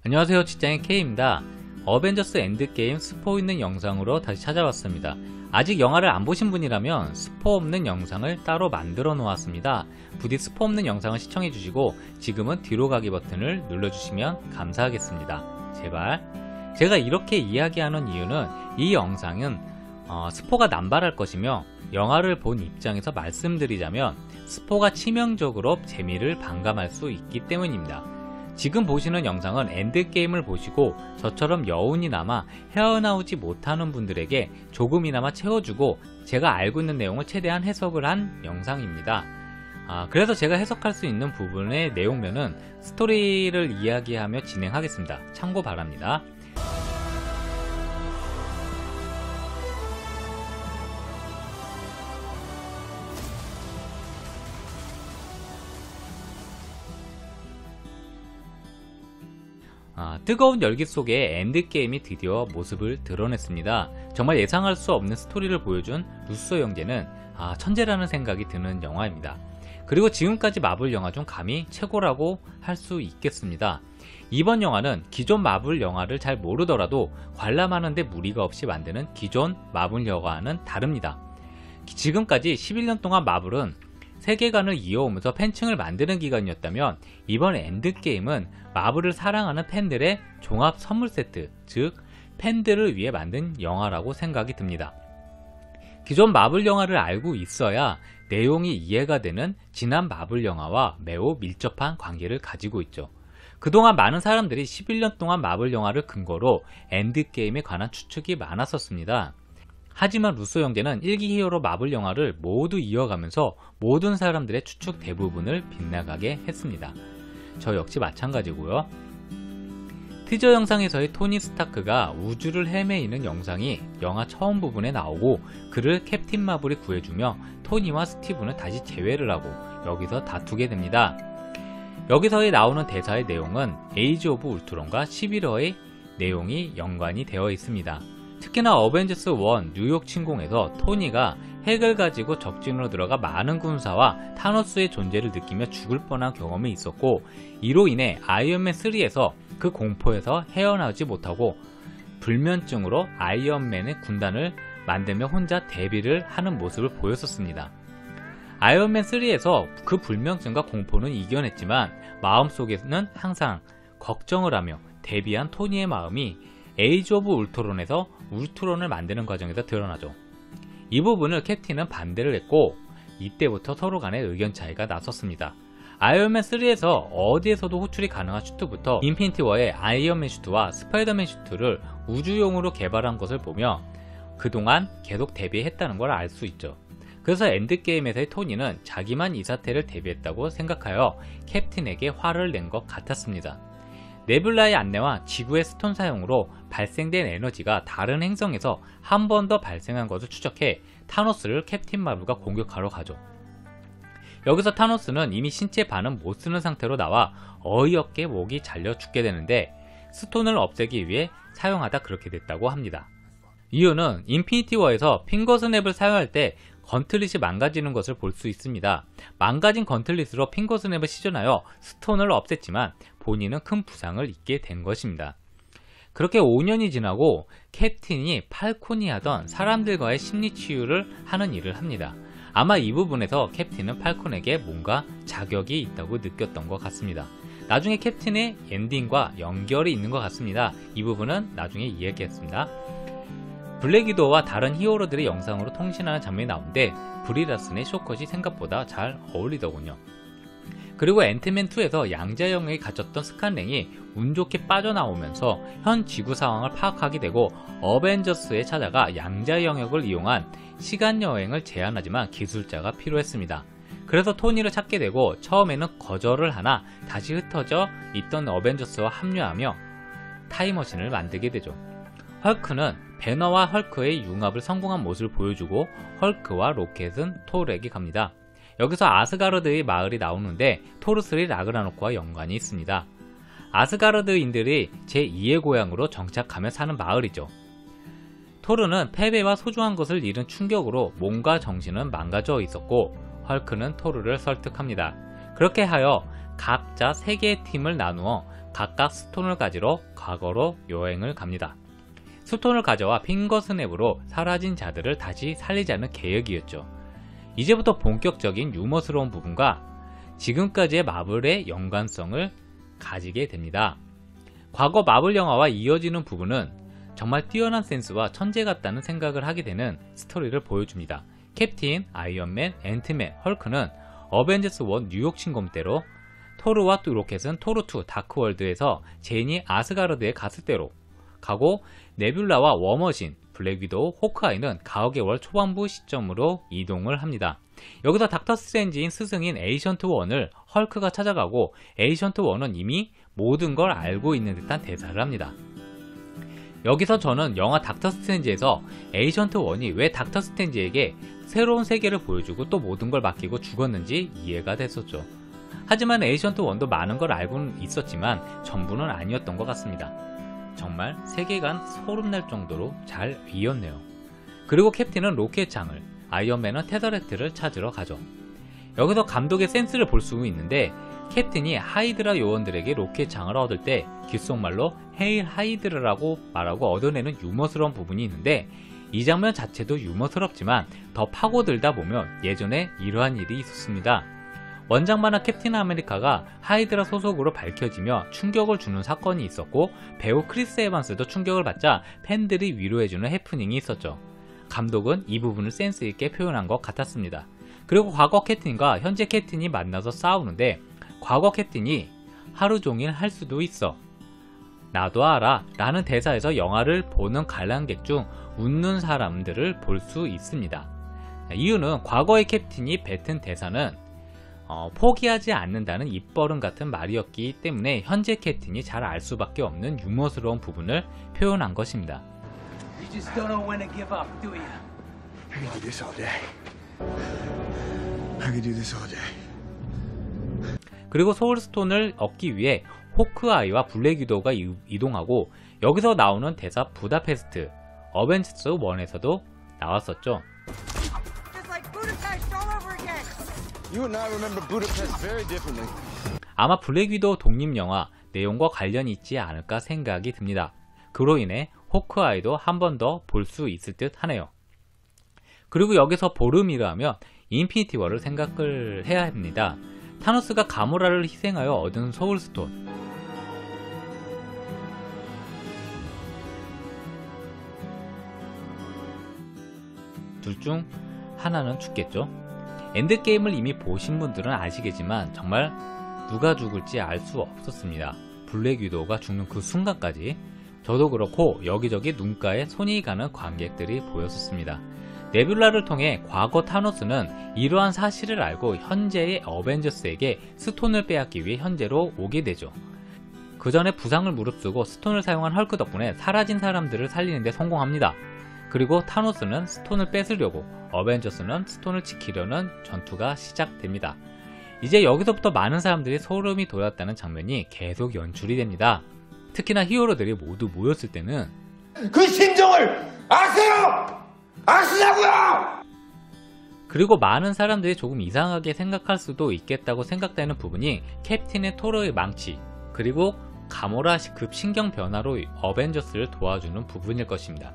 안녕하세요, 직장인 K입니다. 어벤져스 엔드게임 스포 있는 영상으로 다시 찾아왔습니다. 아직 영화를 안 보신 분이라면 스포 없는 영상을 따로 만들어 놓았습니다. 부디 스포 없는 영상을 시청해 주시고 지금은 뒤로 가기 버튼을 눌러주시면 감사하겠습니다. 제발. 제가 이렇게 이야기하는 이유는 이 영상은 스포가 남발할 것이며 영화를 본 입장에서 말씀드리자면 스포가 치명적으로 재미를 반감할 수 있기 때문입니다. 지금 보시는 영상은 엔드게임을 보시고 저처럼 여운이 남아 헤어나오지 못하는 분들에게 조금이나마 채워주고 제가 알고 있는 내용을 최대한 해석을 한 영상입니다. 그래서 제가 해석할 수 있는 부분의 내용면은 스토리를 이야기하며 진행하겠습니다. 참고 바랍니다. 뜨거운 열기 속에 엔드게임이 드디어 모습을 드러냈습니다. 정말 예상할 수 없는 스토리를 보여준 루소 형제는 천재라는 생각이 드는 영화입니다. 그리고 지금까지 마블 영화 중 감히 최고라고 할 수 있겠습니다. 이번 영화는 기존 마블 영화를 잘 모르더라도 관람하는데 무리가 없이 만드는 기존 마블 영화와는 다릅니다. 지금까지 11년 동안 마블은 세계관을 이어오면서 팬층을 만드는 기간이었다면 이번 엔드게임은 마블을 사랑하는 팬들의 종합 선물 세트, 즉 팬들을 위해 만든 영화라고 생각이 듭니다. 기존 마블 영화를 알고 있어야 내용이 이해가 되는 지난 마블 영화와 매우 밀접한 관계를 가지고 있죠. 그동안 많은 사람들이 11년 동안 마블 영화를 근거로 엔드게임에 관한 추측이 많았었습니다. 하지만 루소 형제는 1기 히어로 마블 영화를 모두 이어가면서 모든 사람들의 추측 대부분을 빗나가게 했습니다. 저 역시 마찬가지고요. 티저 영상에서의 토니 스타크가 우주를 헤매이는 영상이 영화 처음 부분에 나오고 그를 캡틴 마블이 구해주며 토니와 스티브는 다시 재회를 하고 여기서 다투게 됩니다. 여기서의 나오는 대사의 내용은 에이지 오브 울트론과 11호의 내용이 연관이 되어 있습니다. 특히나 어벤져스 1 뉴욕 침공에서 토니가 핵을 가지고 적진으로 들어가 많은 군사와 타노스의 존재를 느끼며 죽을 뻔한 경험이 있었고 이로 인해 아이언맨 3에서 그 공포에서 헤어나오지 못하고 불면증으로 아이언맨의 군단을 만들며 혼자 대비를 하는 모습을 보였었습니다. 아이언맨 3에서 그 불면증과 공포는 이겨냈지만 마음속에는 항상 걱정을 하며 대비한 토니의 마음이 에이지 오브 울트론에서 울트론을 만드는 과정에서 드러나죠. 이 부분을 캡틴은 반대를 했고 이때부터 서로 간의 의견 차이가 났었습니다. 아이언맨 3에서 어디에서도 호출이 가능한 슈트부터 인피니티 워의 아이언맨 슈트와 스파이더맨 슈트를 우주용으로 개발한 것을 보며 그동안 계속 대비했다는 걸 알 수 있죠. 그래서 엔드게임에서의 토니는 자기만 이 사태를 대비했다고 생각하여 캡틴에게 화를 낸 것 같았습니다. 네뷸라의 안내와 지구의 스톤 사용으로 발생된 에너지가 다른 행성에서 한 번 더 발생한 것을 추적해 타노스를 캡틴 마블과 공격하러 가죠. 여기서 타노스는 이미 신체 반은 못 쓰는 상태로 나와 어이없게 목이 잘려 죽게 되는데 스톤을 없애기 위해 사용하다 그렇게 됐다고 합니다. 이유는 인피니티 워에서 핑거 스냅을 사용할 때 건틀릿이 망가지는 것을 볼 수 있습니다. 망가진 건틀릿으로 핑거 스냅을 시전하여 스톤을 없앴지만 본인은 큰 부상을 입게 된 것입니다. 그렇게 5년이 지나고 캡틴이 팔콘이 하던 사람들과의 심리 치유를 하는 일을 합니다. 아마 이 부분에서 캡틴은 팔콘에게 뭔가 자격이 있다고 느꼈던 것 같습니다. 나중에 캡틴의 엔딩과 연결이 있는 것 같습니다. 이 부분은 나중에 이야기했습니다. 블랙 위도우와 다른 히어로들의 영상으로 통신하는 장면이 나오는데 브리 라슨의 쇼컷이 생각보다 잘 어울리더군요. 그리고 앤트맨2에서 양자 영역에 갇혔던 스칸랭이 운 좋게 빠져나오면서 현 지구 상황을 파악하게 되고 어벤져스에 찾아가 양자 영역을 이용한 시간 여행을 제안하지만 기술자가 필요했습니다. 그래서 토니를 찾게 되고 처음에는 거절을 하나 다시 흩어져 있던 어벤져스와 합류하며 타임머신을 만들게 되죠. 헐크는 배너와 헐크의 융합을 성공한 모습을 보여주고 헐크와 로켓은 토르에게 갑니다. 여기서 아스가르드의 마을이 나오는데 토르3 라그나로크와 연관이 있습니다. 아스가르드인들이 제2의 고향으로 정착하며 사는 마을이죠. 토르는 패배와 소중한 것을 잃은 충격으로 몸과 정신은 망가져 있었고 헐크는 토르를 설득합니다. 그렇게 하여 각자 3개의 팀을 나누어 각각 스톤을 가지러 과거로 여행을 갑니다. 스톤을 가져와 핑거스냅으로 사라진 자들을 다시 살리자는 계획이었죠. 이제부터 본격적인 유머스러운 부분과 지금까지의 마블의 연관성을 가지게 됩니다. 과거 마블 영화와 이어지는 부분은 정말 뛰어난 센스와 천재 같다는 생각을 하게 되는 스토리를 보여줍니다. 캡틴, 아이언맨, 앤트맨, 헐크는 어벤져스 1 뉴욕 침공대로, 토르와 로켓은 토르2 다크월드에서 제인이 아스가르드에 갔을 때로 가고, 네뷸라와 워머신, 블랙 위도우, 호크아이는 가옥의 월 초반부 시점으로 이동을 합니다. 여기서 닥터 스트레인지인 스승인 에이전트 1을 헐크가 찾아가고, 에이전트 1은 이미 모든 걸 알고 있는 듯한 대사를 합니다. 여기서 저는 영화 닥터 스트레인지에서 에이전트 1이 왜 닥터 스트레인지에게 새로운 세계를 보여주고 또 모든 걸 맡기고 죽었는지 이해가 됐었죠. 하지만 에이전트 1도 많은 걸 알고는 있었지만 전부는 아니었던 것 같습니다. 정말 세계관 소름날 정도로 잘 이었네요. 그리고 캡틴은 로켓 창을, 아이언맨은 테더렉트를 찾으러 가죠. 여기서 감독의 센스를 볼 수 있는데, 캡틴이 하이드라 요원들에게 로켓 창을 얻을 때 귓속말로 헤일 하이드라라고 말하고 얻어내는 유머스러운 부분이 있는데, 이 장면 자체도 유머스럽지만 더 파고들다 보면 예전에 이러한 일이 있었습니다. 원작 만화 캡틴 아메리카가 하이드라 소속으로 밝혀지며 충격을 주는 사건이 있었고, 배우 크리스 에반스도 충격을 받자 팬들이 위로해주는 해프닝이 있었죠. 감독은 이 부분을 센스있게 표현한 것 같았습니다. 그리고 과거 캡틴과 현재 캡틴이 만나서 싸우는데, 과거 캡틴이 하루 종일 할 수도 있어, 나도 알아 라는 대사에서 영화를 보는 관람객 중 웃는 사람들을 볼 수 있습니다. 이유는 과거의 캡틴이 뱉은 대사는 포기하지 않는다는 입버릇 같은 말이었기 때문에 현재 캡틴이 잘 알 수밖에 없는 유머스러운 부분을 표현한 것입니다. You just don't know when to give up, do you? I could do this all day. I could do this all day. 그리고 소울스톤을 얻기 위해 호크아이와 블랙 위도우가 이동하고, 여기서 나오는 대사 부다페스트, 어벤져스 1에서도 나왔었죠. Just like Budapest all over again. You and I remember Budapest very differently. 아마 블랙 위도우 독립영화 내용과 관련이 있지 않을까 생각이 듭니다. 그로 인해 호크아이도 한 번 더 볼 수 있을 듯 하네요. 그리고 여기서 보르미르 하면 인피니티 워를 생각을 해야 합니다. 타노스가 가모라를 희생하여 얻은 소울스톤, 둘 중 하나는 죽겠죠. 엔드게임을 이미 보신 분들은 아시겠지만 정말 누가 죽을지 알 수 없었습니다. 블랙 위도우가 죽는 그 순간까지 저도 그렇고 여기저기 눈가에 손이 가는 관객들이 보였었습니다. 네뷸라를 통해 과거 타노스는 이러한 사실을 알고 현재의 어벤져스에게 스톤을 빼앗기 위해 현재로 오게 되죠. 그 전에 부상을 무릅쓰고 스톤을 사용한 헐크 덕분에 사라진 사람들을 살리는 데 성공합니다. 그리고 타노스는 스톤을 뺏으려고, 어벤져스는 스톤을 지키려는 전투가 시작됩니다. 이제 여기서부터 많은 사람들이 소름이 돋았다는 장면이 계속 연출이 됩니다. 특히나 히어로들이 모두 모였을 때는 그 심정을 아세요? 아시냐고요? 그리고 많은 사람들이 조금 이상하게 생각할 수도 있겠다고 생각되는 부분이 캡틴의 토르의 망치, 그리고 가모라급 신경 변화로 어벤져스를 도와주는 부분일 것입니다.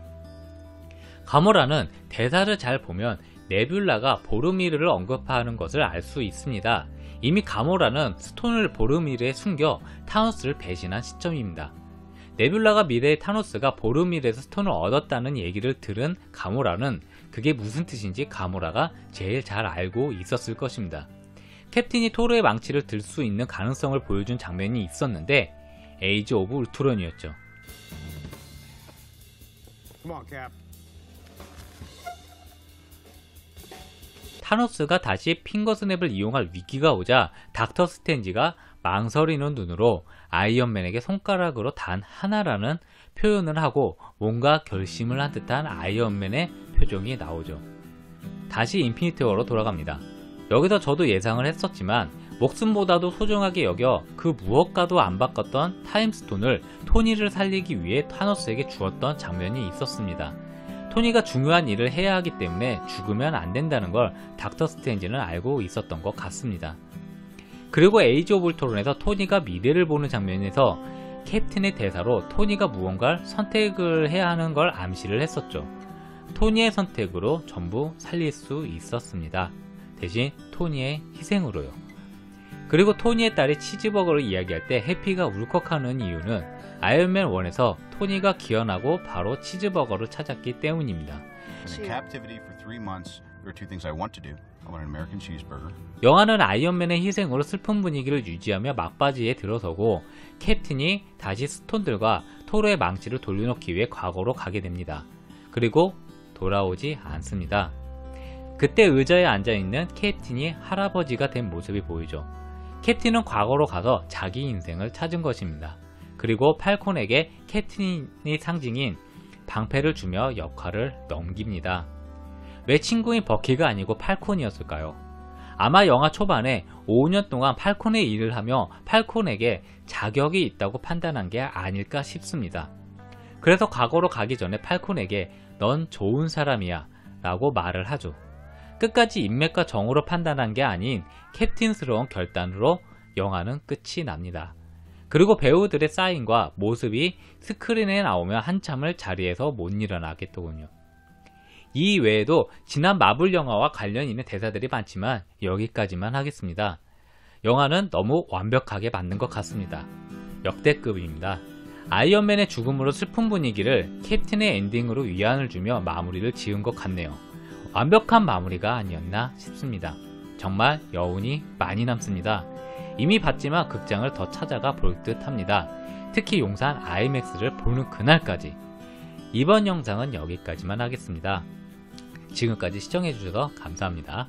가모라는 대사를 잘 보면 네뷸라가 보르미르를 언급하는 것을 알 수 있습니다. 이미 가모라는 스톤을 보르미르에 숨겨 타노스를 배신한 시점입니다. 네뷸라가 미래의 타노스가 보르미르에서 스톤을 얻었다는 얘기를 들은 가모라는 그게 무슨 뜻인지 가모라가 제일 잘 알고 있었을 것입니다. 캡틴이 토르의 망치를 들 수 있는 가능성을 보여준 장면이 있었는데 에이지 오브 울트론이었죠. Come on, Cap. 타노스가 다시 핑거스냅을 이용할 위기가 오자 닥터 스트레인지가 망설이는 눈으로 아이언맨에게 손가락으로 단 하나라는 표현을 하고 뭔가 결심을 한 듯한 아이언맨의 표정이 나오죠. 다시 인피니티 워로 돌아갑니다. 여기서 저도 예상을 했었지만 목숨보다도 소중하게 여겨 그 무엇과도 안 바꿨던 타임스톤을 토니를 살리기 위해 타노스에게 주었던 장면이 있었습니다. 토니가 중요한 일을 해야 하기 때문에 죽으면 안 된다는 걸 닥터 스트레인지는 알고 있었던 것 같습니다. 그리고 에이지 오브 울트론에서 토니가 미래를 보는 장면에서 캡틴의 대사로 토니가 무언가를 선택을 해야 하는 걸 암시를 했었죠. 토니의 선택으로 전부 살릴 수 있었습니다. 대신 토니의 희생으로요. 그리고 토니의 딸이 치즈버거를 이야기할 때 해피가 울컥하는 이유는 아이언맨 1에서 토니가 기원하고 바로 치즈버거를 찾았기 때문입니다. In captivity for 3 months, there are 2 things I want to do. I want an American cheeseburger. 영화는 아이언맨의 희생으로 슬픈 분위기를 유지하며 막바지에 들어서고 캡틴이 다시 스톤들과 토르의 망치를 돌려놓기 위해 과거로 가게 됩니다. 그리고 돌아오지 않습니다. 그때 의자에 앉아있는 캡틴이 할아버지가 된 모습이 보이죠. 캡틴은 과거로 가서 자기 인생을 찾은 것입니다. 그리고 팔콘에게 캡틴의 상징인 방패를 주며 역할을 넘깁니다. 왜 친구인 버키가 아니고 팔콘이었을까요? 아마 영화 초반에 5년 동안 팔콘의 일을 하며 팔콘에게 자격이 있다고 판단한 게 아닐까 싶습니다. 그래서 과거로 가기 전에 팔콘에게 넌 좋은 사람이야 라고 말을 하죠. 끝까지 인맥과 정으로 판단한 게 아닌 캡틴스러운 결단으로 영화는 끝이 납니다. 그리고 배우들의 사인과 모습이 스크린에 나오면 한참을 자리에서 못 일어나겠더군요. 이 외에도 지난 마블 영화와 관련 있는 대사들이 많지만 여기까지만 하겠습니다. 영화는 너무 완벽하게 만든 것 같습니다. 역대급입니다. 아이언맨의 죽음으로 슬픈 분위기를 캡틴의 엔딩으로 위안을 주며 마무리를 지은 것 같네요. 완벽한 마무리가 아니었나 싶습니다. 정말 여운이 많이 남습니다. 이미 봤지만 극장을 더 찾아가 볼 듯 합니다. 특히 용산 IMAX를 보는 그날까지. 이번 영상은 여기까지만 하겠습니다. 지금까지 시청해주셔서 감사합니다.